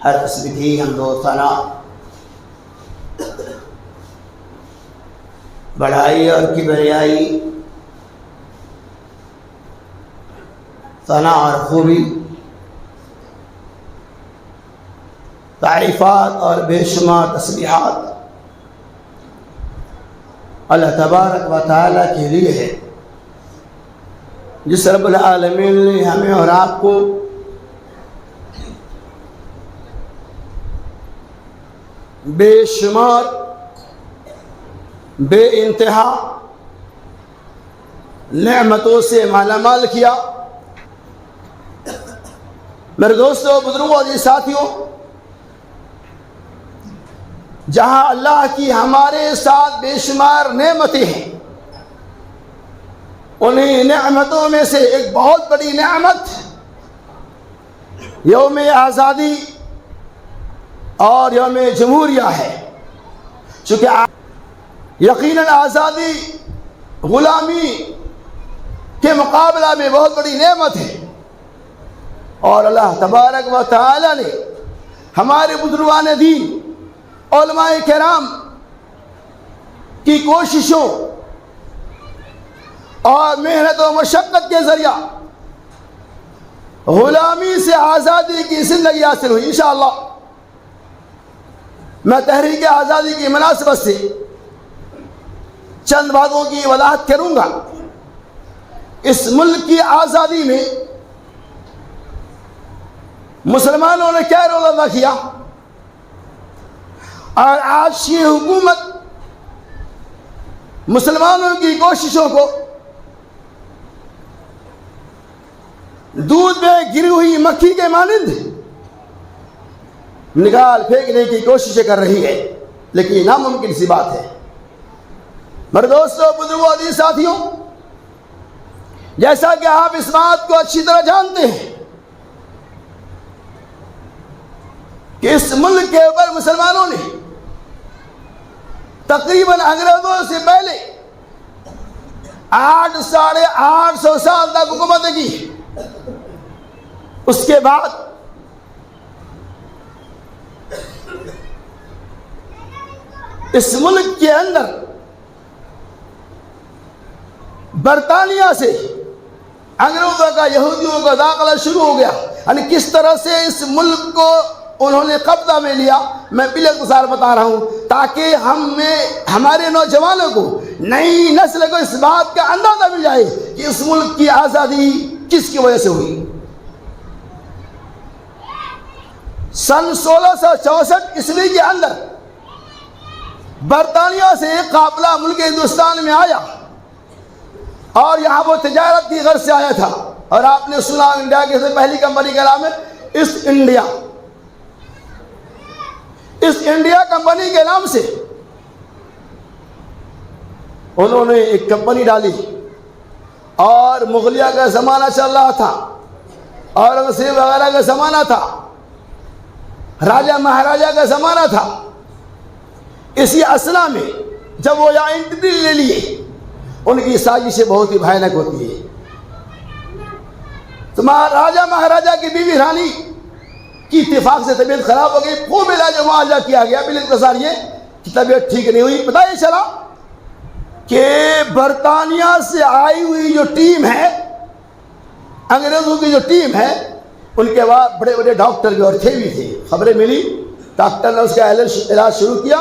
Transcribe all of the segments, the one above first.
ہر قسم کی حمد و ثنا، بڑائی اور کبریائی، ثنا اور خوبی، تعریفات اور بے شمار تسبیحات اللہ تبارک و تعالیٰ کے لیے ہے، جس رب العالمین نے ہمیں اور آپ کو بے شمار بے انتہا نعمتوں سے مالا مال کیا۔ میرے دوستوں، بزرگوں اور ساتھیوں، جہاں اللہ کی ہمارے ساتھ بے شمار نعمتیں ہیں، انہیں نعمتوں میں سے ایک بہت بڑی نعمت یوم آزادی اور یوم جمہوریہ ہے۔ چونکہ یقیناً آزادی غلامی کے مقابلہ میں بہت بڑی نعمت ہے، اور اللہ تبارک و تعالی نے ہمارے بزرگان دین علماء کرام کی کوششوں اور محنت و مشقت کے ذریعہ غلامی سے آزادی کی زندگی حاصل ہوئی۔ انشاءاللہ میں تحریک آزادی کی مناسبت سے چند باتوں کی وضاحت کروں گا۔ اس ملک کی آزادی میں مسلمانوں نے کیا رول ادا کیا، اور آج کی حکومت مسلمانوں کی کوششوں کو دودھ میں گری ہوئی مکھی کے مانند نکال پھینکنے کی کوششیں کر رہی ہے، لیکن ناممکن سی بات ہے۔ میرے دوستوں، بزرگوں اور ساتھیوں، جیسا کہ آپ اس بات کو اچھی طرح جانتے ہیں کہ اس ملک کے اوپر مسلمانوں نے تقریباً انگریزوں سے پہلے 800 سال تک حکومت کی۔ اس کے بعد اس ملک کے اندر برطانیہ سے انگریزوں کا یہودیوں کا داخلہ شروع ہو گیا۔ یعنی کس طرح سے اس ملک کو انہوں نے قبضہ میں لیا، میں بالاختصار بتا رہا ہوں تاکہ ہمارے نوجوانوں کو، نئی نسل کو اس بات کا اندازہ مل جائے کہ اس ملک کی آزادی کس کی وجہ سے ہوئی۔ سن 1664 عیسوی کے اندر برطانیہ سے ایک قافلہ ملک ہندوستان میں آیا، اور یہاں وہ تجارت کی غرض سے آیا تھا، اور آپ نے سنا انڈیا کی سے پہلی کمپنی کا نام ہے ایسٹ انڈیا۔ اس انڈیا کمپنی کے نام سے انہوں نے ایک کمپنی ڈالی، اور مغلیہ کا زمانہ چل رہا تھا، اورنگزیب وغیرہ کا زمانہ تھا، راجہ مہاراجہ کا زمانہ تھا۔ اسی اثنا میں جب وہ یہاں انٹری لے لیے، ان کی سازشیں بہت ہی بھیانک ہوتی ہے۔ تو راجہ مہاراجہ کی بیوی رانی کی اتفاق سے طبیعت خراب ہو گئی، خوب علاج معالجہ کیا گیا، بالاختصار یہ کہ طبیعت ٹھیک نہیں ہوئی۔ پتہ یہ چلا کہ برطانیہ سے آئی ہوئی جو ٹیم ہے، انگریزوں کی جو ٹیم ہے، ان کے بعد بڑے بڑے ڈاکٹر بھی اور تھے بھی تھے۔ خبریں ملی، ڈاکٹر نے اس کا علاج شروع کیا،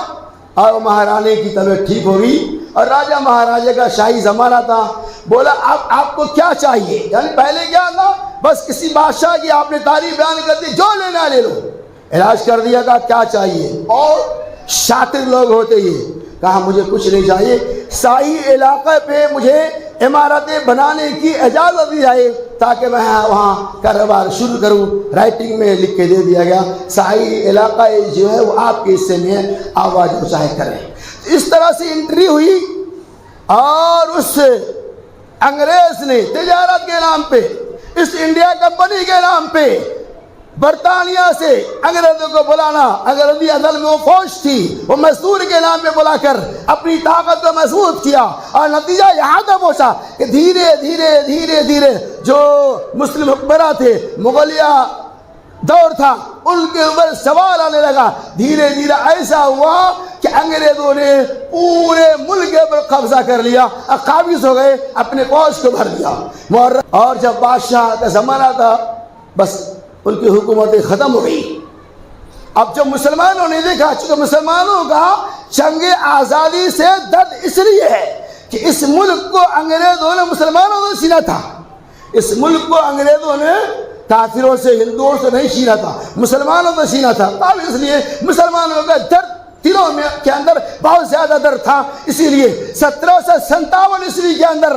اور مہارانے کی طبیعت ٹھیک ہو گئی، اور راجہ مہاراجہ کا شاہی زمانہ تھا۔ بولا اب آپ کو کیا چاہیے؟ یعنی پہلے کیا تھا، بس کسی بادشاہ کی آپ نے تعریف بیان کر دی، جو لینا لے لو، علاج کر دیا گا، کیا چاہیے؟ اور شاطر لوگ ہوتے یہ کہا مجھے کچھ نہیں چاہیے، ساحلی علاقے پہ مجھے عمارتیں بنانے کی اجازت دی جائے تاکہ میں وہاں کاروبار شروع کروں۔ رائٹنگ میں لکھ کے دے دیا گیا، ساحلی علاقہ جو ہے وہ آپ کے حصے میں ہے، آواز جو چاہے کریں۔ اس طرح سے انٹری ہوئی، اور اس انگریز نے تجارت کے نام پہ، اس انڈیا کمپنی کے نام پہ برطانیہ سے انگریزوں کو بلانا، انگریزی اصل میں وہ فوج تھی، وہ مزدور کے نام پہ بلا کر اپنی طاقت کو مضبوط کیا، اور نتیجہ یہاں تک پہنچا کہ دھیرے دھیرے دھیرے دھیرے جو مسلم حکمراں تھے، دور تھا ان کے اوپر سوال آنے لگا. دھیرے دھیرے ایسا ہوا کہ انگریزوں نے پورے ملک پر قبضہ کر لیا, قابض ہو گئے, اپنے فوج کو بھر دیا. اور جب بادشاہ کا زمانہ تھا بس ان کی حکومتیں ختم ہو گئی. اب جب مسلمانوں نے دیکھا, چونکہ مسلمانوں کا جنگ آزادی سے درد اس لیے ہے کہ اس ملک کو انگریزوں نے مسلمانوں سے چھینا تھا. اس ملک کو انگریزوں نے کافروں سے, ہندوؤں سے نہیں چھینا تھا, مسلمانوں سے چھینا تھا. تب اس لیے مسلمانوں کا درد دلوں میں کے اندر بہت زیادہ درد تھا. اسی لیے 1757 عیسوی کے اندر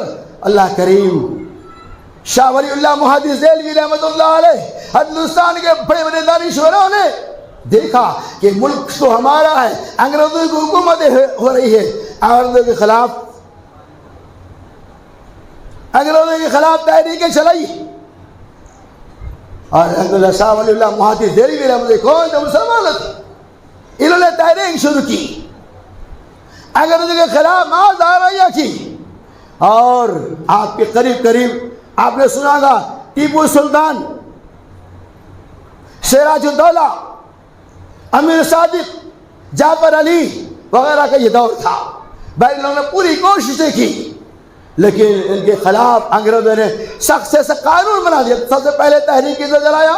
اللہ کریم شاہ ولی اللہ محدث دہلوی رحمۃ اللہ علیہ, ہندوستان کے بڑے بڑے دانشوروں نے دیکھا کہ ملک تو ہمارا ہے, انگریزوں کی حکومت ہو رہی ہے, انگریزوں کے خلاف تحریکیں چلائی. اور الحمدللہ شاہ ولی اللہ محدث دہلوی رحمۃ اللہ کون تھے؟ مسلمان تھے. انہوں نے تحریک شروع کی, انگریزوں کے خلاف آزادیاں کی. اور آپ کے قریب قریب آپ نے سنا گا ٹیپو سلطان, سراج الدولہ, امیر صادق, جعفر علی وغیرہ کا یہ دور تھا. بھائی انہوں نے پوری کوششیں کی لیکن ان کے خلاف انگریزوں نے سخت سے سخت قانون بنا دیا. سب سے پہلے تحریک سے چلایا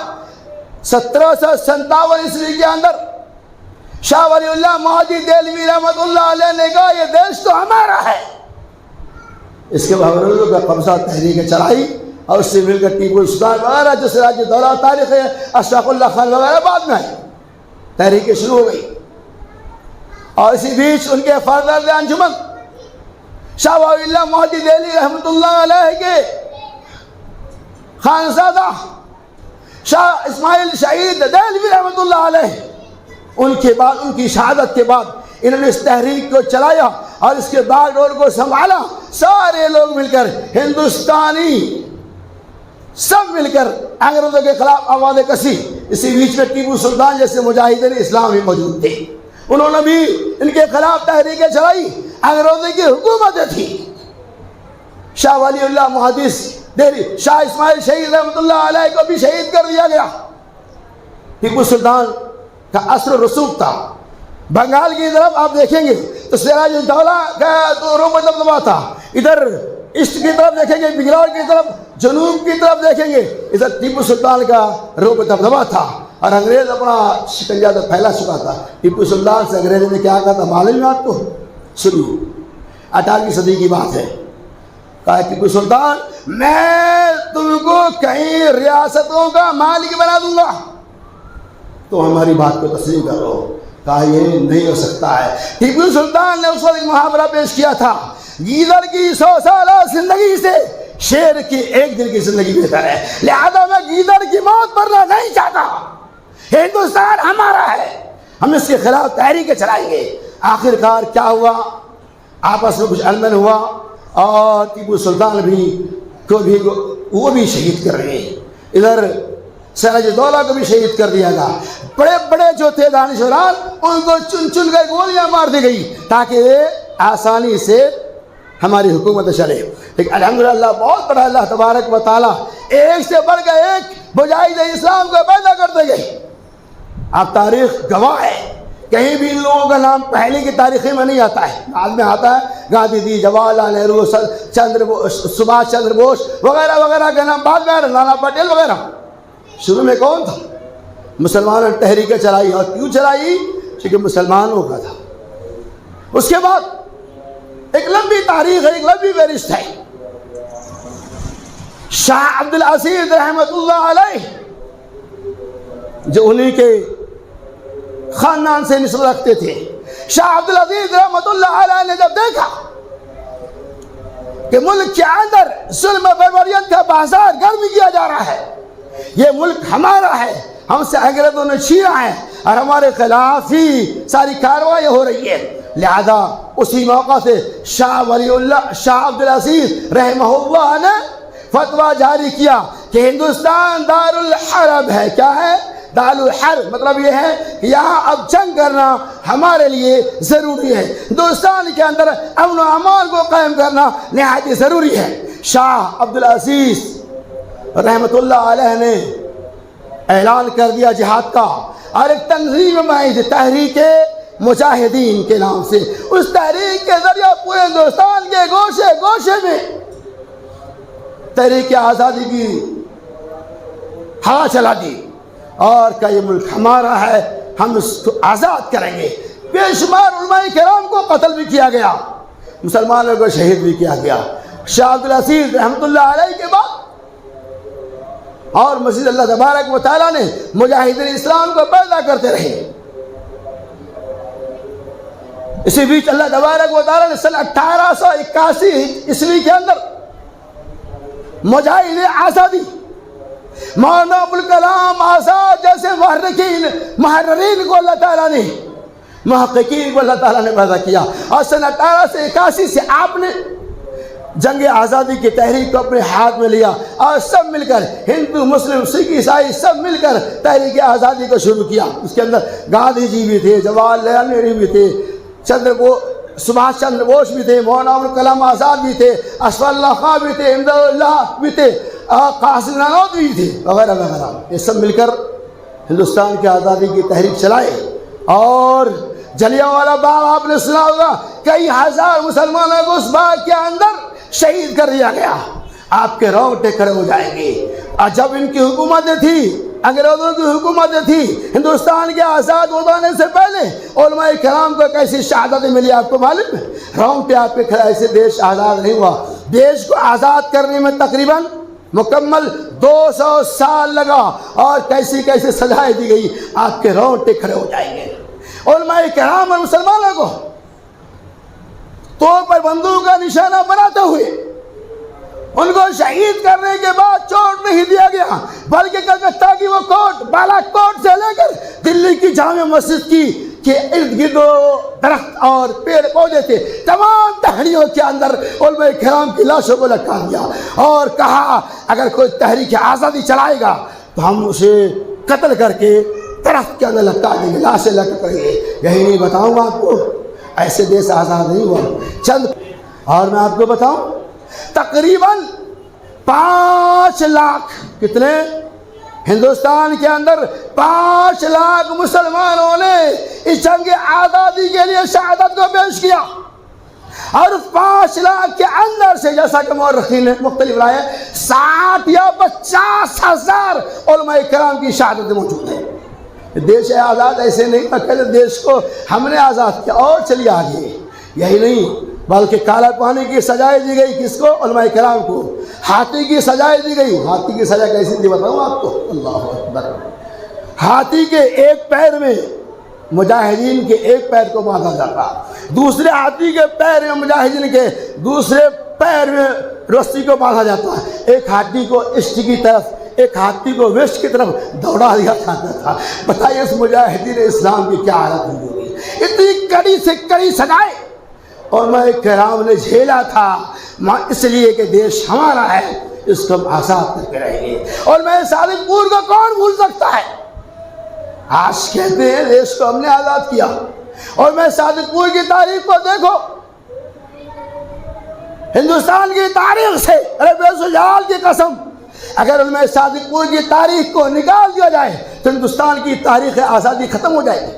1757 عیسوی کے اندر شاہ ولی اللہ محدث دہلوی رحمۃ اللہ علیہ نے کہا یہ دیش تو ہمارا ہے. اس کے باوجود کا قبضہ تحریک چلائی اور اس سے مل کر ٹیپو سلطان وغیرہ جو سراج الدولہ تاریخ ہے, اشرف اللہ خان وغیرہ بعد میں آئے, تحریکیں شروع ہو گئی. اور اسی بیچ ان کے فرزند انجمن شاہ ولی اللہ محدث دہلوی رحمۃ اللہ علیہ کے خانزادہ شاہ اسماعیل شہید دہلوی رحمۃ اللہ علیہ, ان کے بعد, ان کی شہادت کے بعد انہوں نے اس تحریک کو چلایا اور اس کے بعد ڈور کو سنبھالا. سارے لوگ مل کر, ہندوستانی سب مل کر انگریزوں کے خلاف آوازیں کسی. اسی بیچ میں ٹیپو سلطان جیسے مجاہدین اسلام بھی موجود تھے, انہوں نے بھی ان کے خلاف تحریکیں چلائی. انگریزوں کی حکومتیں تھی. شاہ ولی اللہ محدث دہلوی, شاہ اسماعیل شہید رحمۃ اللہ علیہ کو بھی شہید کر دیا گیا. ٹیپو سلطان کا اثر و رسوخ تھا. بنگال کی طرف آپ دیکھیں گے تو سراج الدولہ کا تو روب دبدبہ تھا, ادھر ایسٹ کی طرف دیکھیں گے, بنگلور کی طرف, جنوب کی طرف دیکھیں گے, ادھر ٹیپو سلطان کا روب دبدبہ تھا. اور انگریز اپنا شکنجہ تو پھیلا چکا تھا. ٹیپو سلطان سے انگریزوں نے کیا کہا تھا معلوم ہے آپ کو؟ سنو, 18ویں صدی کی بات ہے. کہا ٹیپو سلطان میں تم کو کہیں ریاستوں کا مالک بنا دوں گا تو ہماری بات کو تسلیم کرو. کہا یہ نہیں ہو سکتا ہے. ٹیپو سلطان نے اس وقت ایک محاورہ پیش کیا تھا, گیدڑ کی 100 سالہ زندگی سے شیر کی ایک دن کی زندگی بہتر ہے. لہذا میں گیدڑ کی موت مرنا نہیں چاہتا. ہندوستان ہمارا ہے, ہم اس کے خلاف تحریکیں چلائیں گے. آخرکار کیا ہوا, آپس میں کچھ انبن ہوا اور ٹیپو سلطان وہ بھی شہید کر رہے ہیں. ادھر سراج الدولہ کو بھی شہید کر دیا گیا. بڑے بڑے جو تھے دانشوران ان کو چن چن کر گولیاں مار دی گئی تاکہ آسانی سے ہماری حکومت چلے. لیکن الحمدللہ بہت بڑا اللہ تبارک و تعالیٰ ایک سے بڑھ کر ایک مجاہد اسلام کو پیدا کرتے گئے. آپ تاریخ گواہ ہے, کہیں بھی ان لوگوں کا نام پہلے کی تاریخیں میں نہیں آتا ہے, بعد میں آتا ہے. گاندھی جی, جواہر لال نہرو, سبھاش چندر بوس وغیرہ وغیرہ کا نام بعد میں, نانا پٹیل وغیرہ. شروع میں کون تھا؟ مسلمانوں نے تحریکیں چلائی. اور کیوں چلائی؟ کیونکہ مسلمانوں کا تھا. اس کے بعد ایک لمبی تاریخ ہے, ایک لمبی فہرست ہے. شاہ عبد العزیز رحمۃ اللہ علیہ جو انہی کے خاندان سے نسبت رکھتے تھے, شاہ عبد العزیز رحمۃ اللہ علیہ نے جب دیکھا کہ ملک کے اندر ظلم و بربریت کا بازار گرم کیا جا رہا ہے, یہ ملک ہمارا ہے, ہم سے انگریزوں نے چھینا ہے اور ہمارے خلاف ہی ساری کارروائی ہو رہی ہے, لہذا اسی موقع سے شاہ ولی اللہ شاہ عبد العزیز رحمہ اللہ نے فتویٰ جاری کیا کہ ہندوستان دار الحرب ہے. کیا ہے دار الحرب؟ مطلب یہ ہے کہ یہاں اب جنگ کرنا ہمارے لیے ضروری ہے. ہندوستان کے اندر امن و امان کو قائم کرنا نہایت ضروری ہے. شاہ عبد العزیز رحمۃ اللہ علیہ نے اعلان کر دیا جہاد کا، اور ایک تنظیم بنائی تھی تحریک مجاہدین کے نام سے۔ اس تحریک کے ذریعے پورے ہندوستان کے گوشے گوشے میں تحریک آزادی کی ہوا چلا دی، اور کہ یہ ملک ہمارا ہے، ہم اس کو آزاد کریں گے۔ بے شمار علماء کرام کو قتل بھی کیا گیا، مسلمانوں کو شہید بھی کیا گیا۔ شاہ عبد العزیز رحمۃ اللہ علیہ کے بعد اور مزید اللہ تبارک و تعالیٰ نے مجاہدین اسلام کو پیدا کرتے رہے۔ اسی بیچ اللہ تبارک و تعالیٰ نے سن 1881 عیسوی کے اندر مجاہد آزادی مولانا ابوالکلام آزاد جیسے محررین کو اللہ تعالیٰ نے، محققین کو اللہ تعالیٰ نے پیدا کیا، اور سن 1881 سے آپ نے جنگ آزادی کی تحریک کو اپنے ہاتھ میں لیا، اور سب مل کر ہندو مسلم سکھ عیسائی سب مل کر تحریک آزادی کو شروع کیا۔ اس کے اندر گاندھی جی بھی تھے، جواہر لال نہرو بھی تھے، سبھاش چندر بوس بھی تھے، مولانا ابوالکلام آزاد بھی تھے، اشفاق اللہ خان بھی تھے، امداد اللہ بھی تھے، قاسم نانوت بھی تھے، وغیرہ وغیرہ۔ یہ سب مل کر ہندوستان کی آزادی کی تحریک چلائے، اور جلیانوالہ باغ آپ نے سنا ہوگا، کئی ہزار مسلمانوں کو اس باغ کے اندر شہید کر دیا گیا۔ آپ کے رونگٹے کھڑے ہو جائیں گے۔ اور جب ان کی حکومتیں تھی، انگریزوں کی حکومتیں تھی، ہندوستان کے آزاد ہونے سے پہلے علماء کرام کو کیسی شہادتیں ملی آپ کو معلوم ہے؟ رونگٹے آپ کے کھڑے، ایسے دیش آزاد نہیں ہوا۔ دیش کو آزاد کرنے میں تقریباً مکمل 200 سال لگا، اور کیسی کیسی سزائیں دی گئی، آپ کے رونگٹے کھڑے ہو جائیں گے۔ علماء کرام اور مسلمانوں کو توپ پر بندوق کا نشانہ بناتے ہوئے ان کو شہید کرنے کے بعد چوٹ نہیں دیا گیا، بلکہ کلکتہ کی وہ کوٹ، بالا کوٹ سے لے کر دلی کی جامع مسجد کی کے ارد گرد درخت اور پیڑ پودے تھے، تمام تہڑیوں کے اندر علماء کرام کی لاشوں کو لٹکا دیا، اور کہا اگر کوئی تحریک آزادی چلائے گا تو ہم اسے قتل کر کے درخت کے اندر لٹکا دیں گے، لاشیں لٹکیں گے۔ یہی نہیں بتاؤں گا آپ کو، ایسے دیش آزاد نہیں ہوا۔ چند اور میں آپ کو بتاؤں، تقریباً 5 لاکھ کتنے ہندوستان کے اندر 5 لاکھ مسلمانوں نے اس جنگ آزادی کے لیے شہادت کو پیش کیا، اور 5 لاکھ کے اندر سے جیسا کہ مورخین نے مختلف رائے 60 یا 50 ہزار علماء کرام کی شہادت موجود ہے۔ دیش آزاد ایسے نہیں تھا کہ دیش کو ہم نے آزاد کیا اور چلیے آگے، یہی نہیں بلکہ کالا پانی کی سزائیں دی گئی، کس کو؟ علماء کرام کو۔ ہاتھی کی سزائیں دی گئی، ہاتھی کی سزا کیسی تھی بتاؤں آپ کو؟ اللہ اکبر۔ ہاتھی کے ایک پیر میں مجاہدین کے ایک پیر کو باندھا جاتا، دوسرے ہاتھی کے پیر میں مجاہدین کے دوسرے پیر میں رسی کو باندھا جاتا، ایک ہاتھی کو ایسٹ کی طرف ایک ہاتھی کو ویسٹ کی طرف دوڑا دیا جاتا تھا۔ بتائیے اس مجاہدین اسلام کی کیا حالت ہوگی؟ اتنی کڑی سے کڑی سزائیں علماء کرام نے جھیلا تھا، اس لیے کہ دیش ہمارا ہے، اس کو ہم آزاد کر کے رہیں گے۔ اور میں صادق پور کو کون بھول سکتا ہے؟ آج کہتے ہیں دیش کو ہم نے آزاد کیا، اور میں صادق پور کی تاریخ کو دیکھو، ہندوستان کی تاریخ سے بے سجال کی قسم، اگر علماء صادق پور کی تاریخ کو نکال دیا جائے تو ہندوستان کی تاریخ آزادی ختم ہو جائے گی۔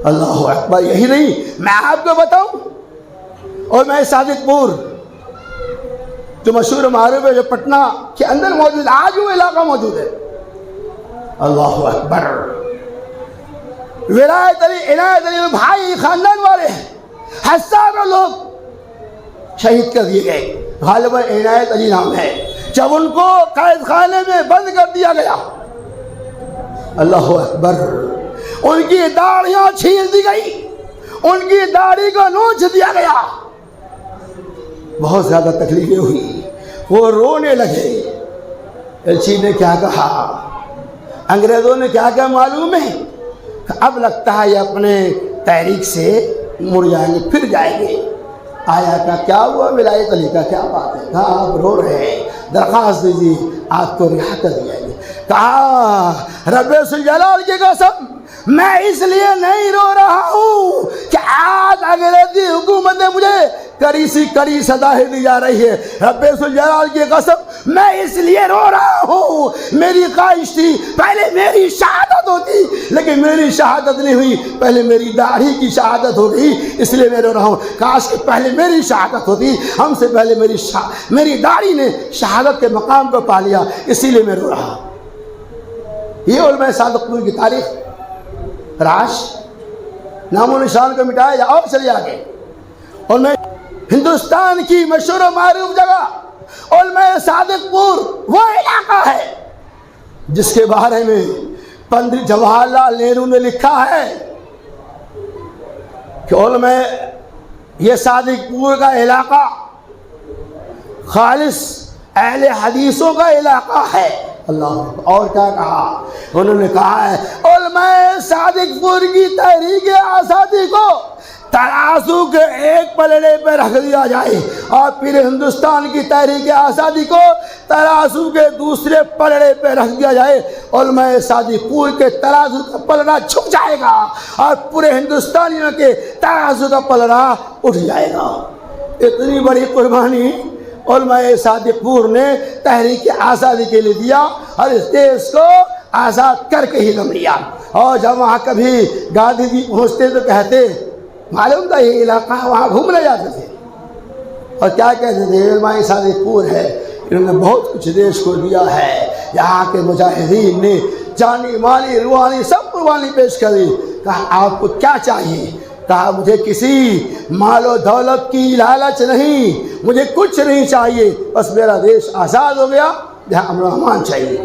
اللہ اکبر۔ یہی نہیں، میں آپ کو بتاؤں، اور میں صادق پور جو مشہور معروف ہے، جو پٹنہ کے اندر موجود، آج وہ علاقہ موجود ہے، اللہ اکبر، ولایت علی عنایت علی بھائی خاندان والے ہیں، ہزاروں لوگ شہید کر دیے گئے، غالباً عنایت علی نام ہے۔ جب ان کو قید خانے میں بند کر دیا گیا، اللہ اکبر، ان کی داڑھیاں چھین دی گئی، ان کی داڑھی کو نوچ دیا گیا، بہت زیادہ تکلیفیں ہوئی، وہ رونے لگے۔ ایلچی نے کیا کہا، انگریزوں نے کیا کہا معلوم ہے؟ اب لگتا ہے یہ اپنے تحریک سے مڑ جائیں گے، پھر جائیں گے۔ آیا کا کیا ہوا؟ ولایت علی کا کیا بات ہے؟ کہا آپ رو رہے ہیں، درخواست دیجیے، آپ کو رہا کر دیا گیا۔ کہا رب ذوالجلال کی قسم، میں اس لیے نہیں رو رہا ہوں کہ آج انگریزی حکومت نے مجھے کڑی سی کڑی سزائیں دی جا رہی ہے۔ رب ذوالجلال کی قسم میں اس لیے رو رہا ہوں، میری خواہش تھی پہلے میری شہادت ہوتی، لیکن میری شہادت نہیں ہوئی، پہلے میری داڑھی کی شہادت ہو گئی، اس لیے میں رو رہا ہوں۔ کاش کہ پہلے میری شہادت ہوتی، ہم سے پہلے میری داڑھی نے شہادت کے مقام کو پا لیا، اسی لیے میں رو رہا ہوں۔ یہ علماء صادقین کی تاریخ، راش نام و نشان کو مٹایا یا اور چلے آگے۔ اور میں ہندوستان کی مشہور و معروف جگہ علماء صادق پور وہ علاقہ ہے جس کے بارے میں پنڈت جواہر لال نہرو نے لکھا ہے کہ علماء یہ صادق پور کا علاقہ خالص اہل حدیثوں کا علاقہ ہے۔ اللہ، اور کیا کہا انہوں نے؟ کہا ہے علماء صادق پور کی تحریک آزادی کو ترازو کے ایک پلڑے پہ رکھ دیا جائے، اور پھر ہندوستان کی تحریک آزادی کو ترازو کے دوسرے پلڑے پہ رکھ دیا جائے، علماء صادق پور کے ترازو کا پلڑا جھک جائے گا اور پورے ہندوستانیوں کے ترازو کا پلڑا اٹھ جائے گا۔ اتنی بڑی قربانی علماء صادق پور نے تحریک آزادی کے لیے دیا اور اس دیش کو آزاد کر کے ہی دم لیا۔ اور جب وہاں کبھی گاندھی جی پہنچتے تو کہتے، معلوم تھا یہ علاقہ، وہاں گھومنے جاتے تھے اور کیا کہتے تھے؟ علماء صادق پور ہے، انہوں نے بہت کچھ دیش کو دیا ہے، یہاں کے مجاہدین نے جانی مالی روحانی سب قربانی پیش کری۔ کہا آپ کو کیا چاہیے؟ کہا مجھے کسی مال و دولت کی لالچ نہیں، مجھے کچھ نہیں چاہیے، بس میرا دیش آزاد ہو گیا، یہاں امن و امان چاہیے۔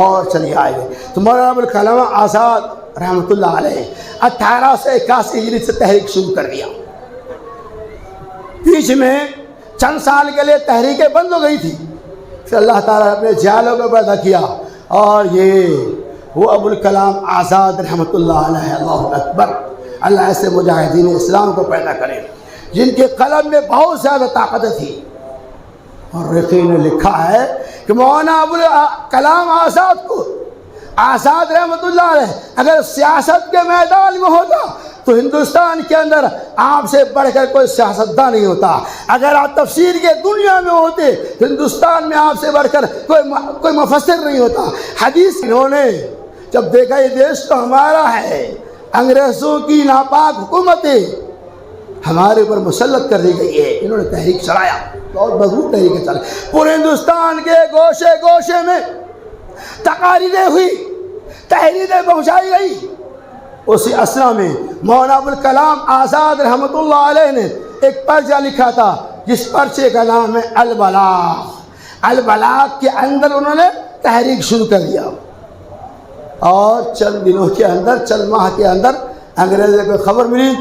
اور چلیے آئے گئے تو مولانا ابوالکلام آزاد رحمۃ اللہ علیہ 1881 ہجری سے تحریک شروع کر دیا۔ بیچ میں چند سال کے لیے تحریکیں بند ہو گئی تھی، پھر اللہ تعالیٰ نے اپنے جالوں کو پیدا کیا، اور یہ وہ ابوالکلام آزاد رحمۃ اللہ علیہ، اللہ اکبر، اللہ ایسے مجاہدین اسلام کو پیدا کرے جن کے قلم میں بہت زیادہ طاقت تھی۔ اور رقی نے لکھا ہے کہ مولانا ابوالکلام آزاد کو آزاد رحمۃ اللہ علیہ اگر سیاست کے میدان میں ہوتا تو ہندوستان کے اندر آپ سے بڑھ کر کوئی سیاستدان نہیں ہوتا، اگر آپ تفسیر کے دنیا میں ہوتے تو ہندوستان میں آپ سے بڑھ کر کوئی مفسر نہیں ہوتا۔ حدیث انہوں نے جب دیکھا یہ دیش تو ہمارا ہے، انگریزوں کی ناپاک حکومتیں ہمارے اوپر مسلط کر دی گئی ہے، انہوں نے تحریک چلایا، بہت مضبوط تحریک چلائی، پورے ہندوستان کے گوشے گوشے میں تقاریریں ہوئی، تحریریں پہنچائی گئی۔ اسی اسنا میں مولانا ابوالکلام آزاد رحمۃ اللہ علیہ نے ایک پرچہ لکھا تھا جس پرچے کا نام ہے البلاغ۔ البلاغ کے اندر انہوں نے تحریک شروع کر دیا، اور چند دنوں کے اندر، چند ماہ کے اندر انگریزوں کو خبر ملی،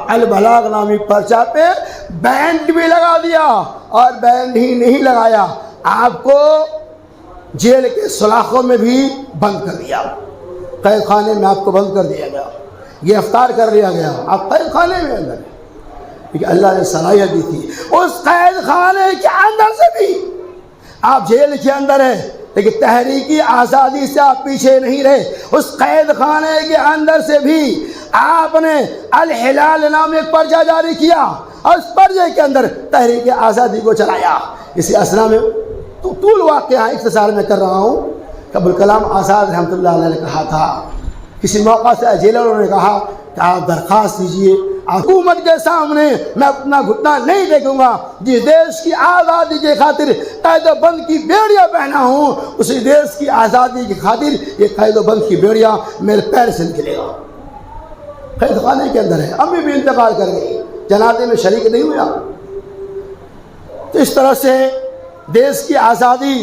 البلاغ نامی پرچہ پہ بینڈ بھی لگا دیا، اور بینڈ ہی نہیں لگایا، آپ کو جیل کے سلاخوں میں بھی بند کر دیا، قید خانے میں آپ کو بند کر دیا گیا، گرفتار کر لیا گیا، آپ قید خانے میں اندر، کیونکہ اللہ نے صلاحیت دی تھی۔ اس قید خانے کے اندر سے بھی آپ جیل کے اندر ہیں، لیکن تحریکی آزادی سے آپ پیچھے نہیں رہے، اس قید خانے کے اندر سے بھی آپ نے الہلال نام ایک پرچہ جاری کیا، اور اس پرچے کے اندر تحریک آزادی کو چلایا۔ اسی اسنا میں تو طول واقعہ اختصار میں کر رہا ہوں کہ ابوالکلام آزاد رحمۃ اللہ علیہ نے کہا تھا، کسی موقع سے جیلروں نے کہا کہ آپ درخواست دیجئے حکومت کے سامنے، میں اپنا گھٹنا نہیں دیکھوں گا، جس دیش کی آزادی کے خاطر قید و بند کی بیڑیاں پہنا ہوں، اسی دیش کی آزادی کی خاطر یہ قید و بند کی بیڑیاں میرے پیر سے نکلے گا۔ قید خانے کے اندر ہے، امی بھی انتقال کر گئی، جنازے میں شریک نہیں ہوا۔ تو اس طرح سے دیش کی آزادی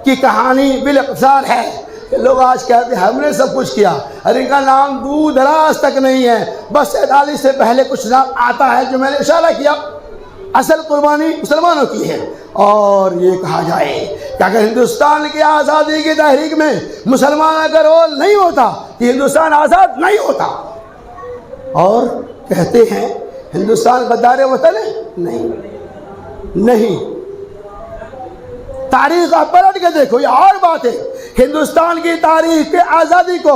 کی کہانی بالاختصار ہے کہ لوگ آج کہتے ہیں ہم نے سب کچھ کیا، اور ان کا نام دور دراز تک نہیں ہے، بس 47 سے پہلے کچھ نام آتا ہے جو میں نے اشارہ کیا، اصل قربانی مسلمانوں کی ہے۔ اور یہ کہا جائے کہ اگر ہندوستان کی آزادی کی تحریک میں مسلمانوں کا رول نہیں ہوتا کہ ہندوستان آزاد نہیں ہوتا۔ اور کہتے ہیں ہندوستان غدار وطن ہے، نہیں، تاریخ آپ پلٹ کے دیکھو، یہ اور بات ہے، ہندوستان کی تاریخ کے آزادی کو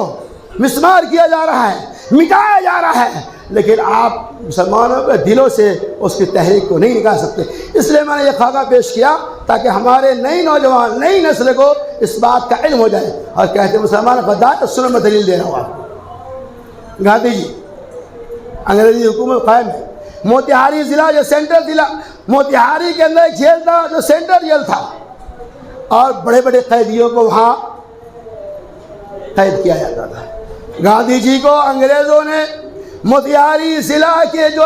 مسمار کیا جا رہا ہے، مٹایا جا رہا ہے، لیکن آپ مسلمانوں کے دلوں سے اس کی تحریک کو نہیں نکال سکتے. اس لیے میں نے یہ خاکہ پیش کیا تاکہ ہمارے نئی نوجوان نئی نسل کو اس بات کا علم ہو جائے. اور کہتے ہیں مسلمان غدار تو سنو میں دلیل دے رہا ہوں آپ کو. گاندھی جی انگریزی حکومت قائم ہے. موتیہاری ضلع جو سینٹرل ضلع، موتیہاری کے اندر ایک جیل تھا جو سینٹرل جیل تھا، اور بڑے بڑے قیدیوں کو وہاں قید کیا جاتا تھا. گاندھی جی کو انگریزوں نے موتیہاری ضلع کے جو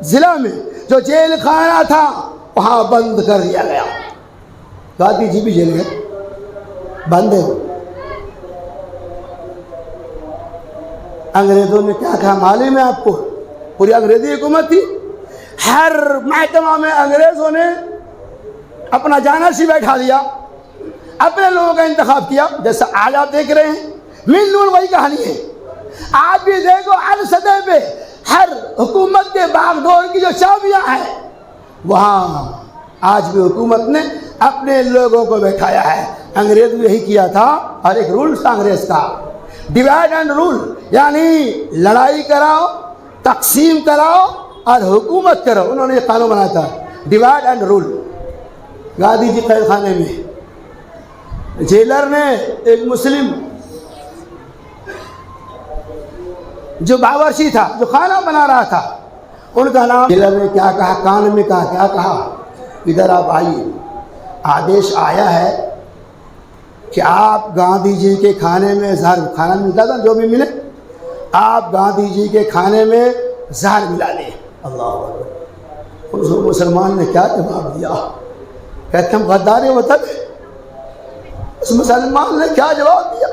ضلع میں جو جیل خانہ تھا وہاں بند کر دیا گیا. گاندھی جی بھی جیل میں بند ہے. انگریزوں نے کیا کہا معلوم ہے آپ کو؟ پوری انگریزی حکومت تھی. ہر محکمہ میں انگریزوں نے اپنا جانشین بیٹھا دیا، اپنے لوگوں کا انتخاب کیا. جیسا آج آپ دیکھ رہے ہیں مل نور وہی کہانی ہے. آج بھی دیکھو ہر سطح پہ ہر حکومت کے باغ ڈور کی جو چابیاں ہیں وہاں آج بھی حکومت نے اپنے لوگوں کو بیٹھایا ہے. انگریز بھی یہی کیا تھا. اور ایک رول تھا انگریز کا، ڈیوائڈ اینڈ رول، یعنی لڑائی کراؤ، تقسیم کراؤ اور حکومت کرو. انہوں نے یہ قانون بنایا تھا، ڈیوائڈ اینڈ رول. گاندھی جی قید خانے میں جیلر نے ایک مسلم جو باورچی تھا جو کھانا بنا رہا تھا، ان کا نام، جیلر نے کیا کہا کان میں کہا، کیا کہا، ادھر آپ آئیے، آدیش آیا ہے کہ آپ گاندھی جی کے کھانے میں زہر، کھانا ملتا تھا جو بھی ملے، آپ گاندھی جی کے کھانے میں زہر ملا لیں. اللہ اکبر. اس مسلمان نے کیا جواب دیا؟ کہتے ہم غدار وطن. اس مسلمان نے کیا جواب دیا؟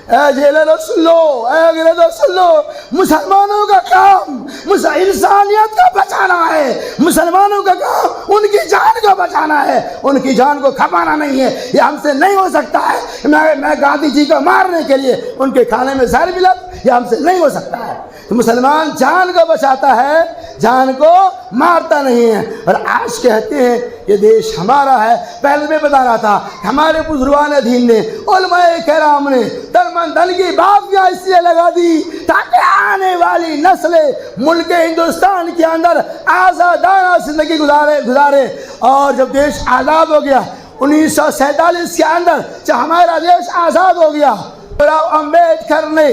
اے جیلر سن لو، اے انگریزوں سن لو، مسلمانوں کا کام انسانیت کا بچانا ہے. مسلمانوں کا کام ان کی جان کو بچانا ہے، ان کی جان کو کھپانا نہیں ہے. یہ ہم سے نہیں ہو سکتا ہے. میں گاندھی جی کو مارنے کے لیے ان کے کھانے میں زہر ملا، یہ ہم سے نہیں ہو سکتا ہے. تو مسلمان جان کو بچاتا ہے، جان کو مارتا نہیں ہے. اور آج کہتے ہیں یہ دیش ہمارا ہے. پہلے میں بتا رہا تھا ہمارے بزرگان دین نے، علماء کرام نے دل کی بابیاں اس لیے لگا دی تاکہ آنے والی نسلیں ملک ہندوستان کے اندر آزادانہ زندگی گزارے. اور جب دیش آزاد ہو گیا 1947 کے اندر، جب ہمارا دیش آزاد ہو گیا، امبیڈکر نے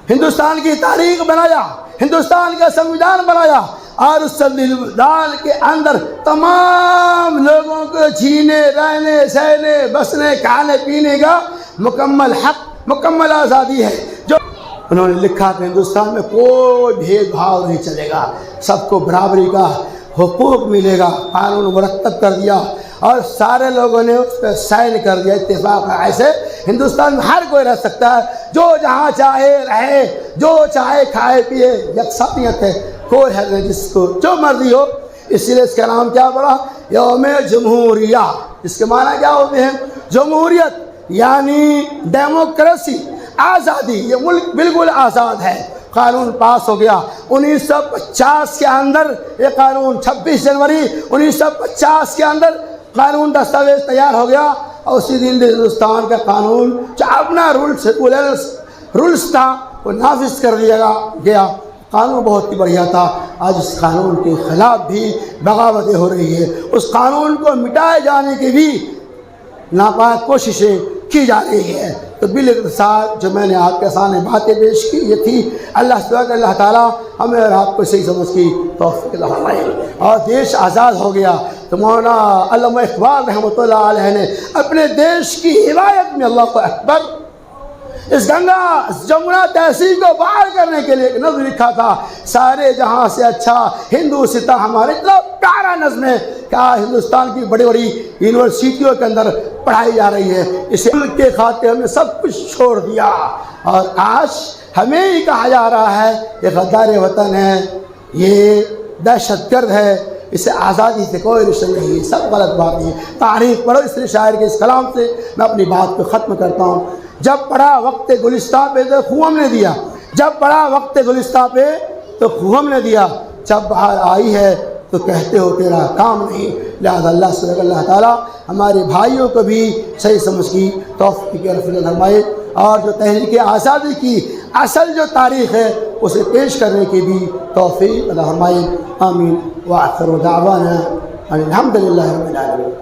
ہندوستان کی تاریخ بنایا، ہندوستان کا سنویدھان بنایا، اور اس سنویدھان کے اندر تمام لوگوں کو جینے، رہنے، سہنے، بسنے، کھانے پینے کا مکمل حق، مکمل آزادی ہے. جو انہوں نے لکھا کہ ہندوستان میں کوئی بھید بھاؤ نہیں چلے گا، سب کو برابری کا حقوق ملے گا. قانون مرتب کر دیا اور سارے لوگوں نے اس پہ سائن کر دیا، اتفاق ہے. ایسے ہندوستان میں ہر کوئی رہ سکتا ہے، جو جہاں چاہے رہے، جو چاہے کھائے پیے، یکسانیت ہے، کوئی ہے نہیں جس کو جو مرضی ہو. اس لیے اس کا نام کیا پڑا؟ یوم جمہوریہ. اس کے معنی کیا ہوتے ہیں؟ جمہوریت یعنی ڈیموکریسی، آزادی. یہ ملک بالکل آزاد ہے. قانون پاس ہو گیا 1950 کے اندر. یہ قانون 26 جنوری 1950 کے اندر قانون دستاویز تیار ہو گیا، اور اسی دن ہندوستان کا قانون جو اپنا رولز تھا وہ نافذ کر دیا گیا. قانون بہت ہی بڑھیا تھا. آج اس قانون کے خلاف بھی بغاوتیں ہو رہی ہے. اس قانون کو مٹائے جانے کی بھی ناپاک کوششیں کی جا رہی ہے. تو بالاختصار جو میں نے آپ کے سامنے باتیں پیش کی یہ تھی. اللہ تعالیٰ ہمیں اور آپ کو صحیح سمجھ کی توفیق عطا فرمائے. اور دیش آزاد ہو گیا تو مولانا علامہ اقبال رحمۃ اللہ علیہ نے اپنے دیش کی حمایت میں اللہ اکبر اس جمنا تہذیب کو باہر کرنے کے لیے ایک نظم لکھا تھا. سارے جہاں سے اچھا ہندوستان ہمارے، اتنا پیارا نظم ہے کہ ہندوستان کی بڑی بڑی یونیورسٹیوں کے اندر پڑھائی جا رہی ہے. اس ملک کے خاطر ہم نے سب کچھ چھوڑ دیا، اور آج ہمیں ہی کہا جا رہا ہے یہ غدار وطن ہے، یہ دہشت گرد ہے، اسے آزادی سے کوئی رشتہ نہیں ہے. سب غلط بات ہے. تاریخ پڑھو. اس لیے شاعر کے اس کلام سے میں اپنی بات کو ختم کرتا ہوں. جب پڑھا وقت گلستہ پہ تو خوں ہم نے دیا، جب پڑھا وقت گلستہ پہ تو خوں ہم نے دیا، جب بہار آئی ہے تو کہتے ہو تیرا کام نہیں. لہذا اللہ تعالیٰ ہمارے بھائیوں کو بھی صحیح سمجھ کی توفیق فرمائے. اور جو تحریک آزادی کی اصل جو تاریخ ہے اسے پیش کرنے کی بھی توفیق عطا فرمائے. آمین. وآخر دعوانا الحمد للہ رب العالمین.